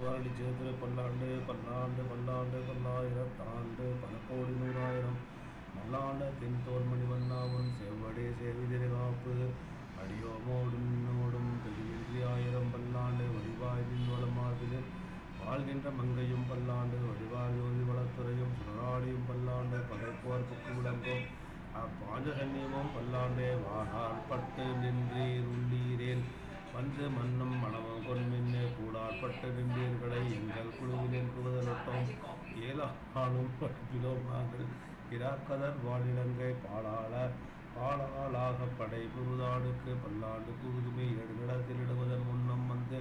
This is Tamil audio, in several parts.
பாரடி சேத்திர பல்லாண்டு பல்லாண்டு பல்லாண்டு பல்லாயிரத்தாண்டு பல கோடி நூறாயிரம் நல்லாண்ட தென் தோல்மணி வண்ணாவன் செவ்வடே சேவிதிரை காப்பு அடியோமோடும் நோடும் பெருமின்றி ஆயிரம் பல்லாண்டு வடிவாயின் வளமார்பில் வாழ்கின்ற மங்கையும் பல்லாண்டு வடிவார் ஜோதி வளத்துறையும் சுடராடியும் பல்லாண்டு பகைப்போர் புக்கு விளங்கும் அப்பாஞ்சகன்யமும் பல்லாண்டே வானால் பட்டு நின்றீர் உள்ளீரேன் வந்து மண்ணும் மனமும் கொன்மின்னே கூடாற்பட்டு நின்றீர்களை எங்கள் குழுவில் என்பதலொட்டோம் ஏலாலும் படிப்பிலோம் நாங்கள் இராக்கதர் வாழிலங்கை பாலாளாக படை புருதாடுக்கு பல்லாண்டு கூதுமை எடுநிலத்தில் இடுவதன் முன்னம் வந்து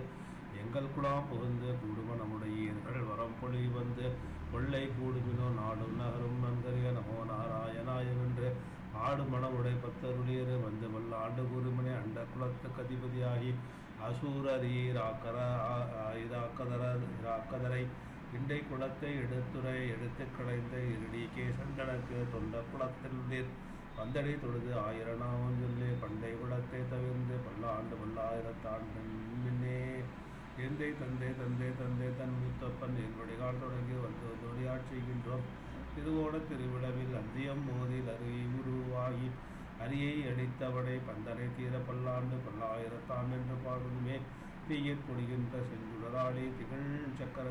எங்கள் குழாம் புகுந்து கூடும நம்முடையீர்கள் வரம் பொழி வந்து கொள்ளை கூடுமினோ நாடும் நகரும் நன்கரிய நமோ நாராயணாயவென்று ஆடு மணவுடை பத்தருளியர் வந்து வல்லாண்டு கூறுமனே அண்ட குலத்துக்கு அதிபதியாகி அசூரீராக்கதரை இண்டை குளத்தை எடுத்து கடைந்த இருடி கேசண்டனுக்கு தொண்ட குளத்தில் நீர் வந்தடை தொழுது ஆயிரநாமம் சொல்லி பண்டை குளத்தை தவிர்ந்து பல்லாண்டு பல்லாயிரத்தாண்டு முன்னே எந்தை தந்தை தந்தை தந்தை தன் முத்தப்பன் என் வடிகால் தொடங்கி வந்து தொழியாட்சிகின்றோம் திருவோட திருவிழவில் அந்தியம் மோதில் அருகி உருவாகி அரியை அடித்தவடை பந்தனை தீர பல்லாண்டு பல்லாயிரத்தாண்டு என்று பாடுமே தீயில் பொழிகின்ற செஞ்சுடராளி திகழ்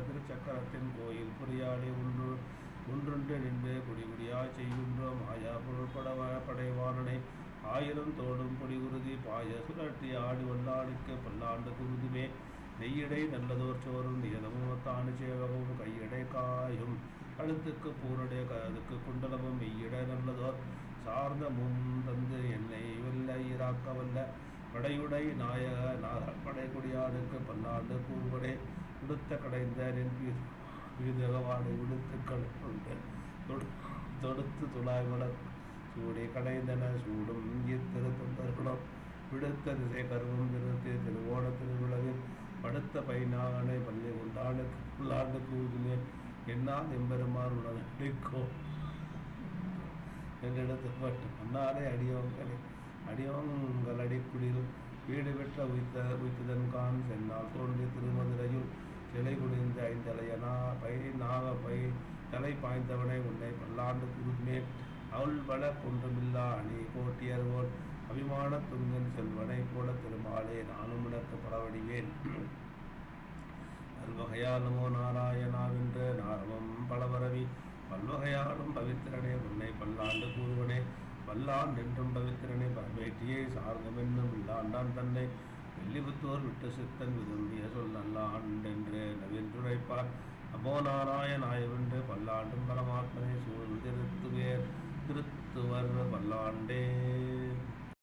திருச்சக்கரத்தின் கோயில் புரியாளி ஒன்றுண்டு நின்று குடிகுடியாய் செய்கின்றோம் ஆயா படைவானனை ஆயிரம் தோடும் பொடி உறுதி பாய சுழற்றி ஆடி வல்லாளிக்கு பல்லாண்டு குருதுமே நெய்யடை நல்லதோர் சோறும் நியதமும் சேவகமும் கையடை காயும் கழுத்துக்கு பூரடைய கதுக்கு குண்டலமும் மெய்யிட நல்லதோர் சார்ந்த முன் தந்து என்னை வெல்ல ஈராக்கவல்ல படையுடை நாயக படைக்குடியானுக்கு பல்லாண்டு கூறுவடே உடுத்த கடைந்த வீதகவாடை உடுத்து கடைந்து தொடுத்து துளாய்மல சூடி கடைந்தன சூடும் இத்திரு தொண்டர்களும் விடுத்த திசை கருவும் திருத்தி திருவோண திருவிழவில் படுத்த பைனாகனை பள்ளி உண்டானுக்கு புல்லாண்டு கூதுமே என்னால் எம்பெருமான் உணர்க்கோ என்றிடத்துப்பட்டு அன்னாரே அடியோங்கள் அடிக்குடியில் வீடு பெற்ற உய்த்ததன் கான் சென்னால் தோன்றி திருமதுரையில் சிலை குடிந்த ஐந்தலையனா தலை பாய்ந்தவனை உன்னை பல்லாண்டு குருமே அவள் வள கொன்றுமில்லா அணி போட்டியர்வோன் அபிமான துங்கன் செல்வனை போல திருமாலே நானும் உனக்கு பலவடிவேன் பல்வகையால் நமோ நாராயணாவென்று நாரமம் பலவரவி பல்வகையாலும் பவித்திரனே உன்னை பல்லாண்டு கூறுவனே வல்லான் என்றும் பவித்திரனே பரமேட்டியை சார்ந்தமென்னும் இல்லாண்டான் தன்னை வெள்ளிபுத்தோர் விட்டு சித்தன் விரும்பிய சொல் நல்லாண்டென்று நவென்றுரைப்பார் நமோ நாராயணாயவென்று பல்லாண்டும் பரமாத்மனை சூழ் திருத்துவர் பல்லாண்டே.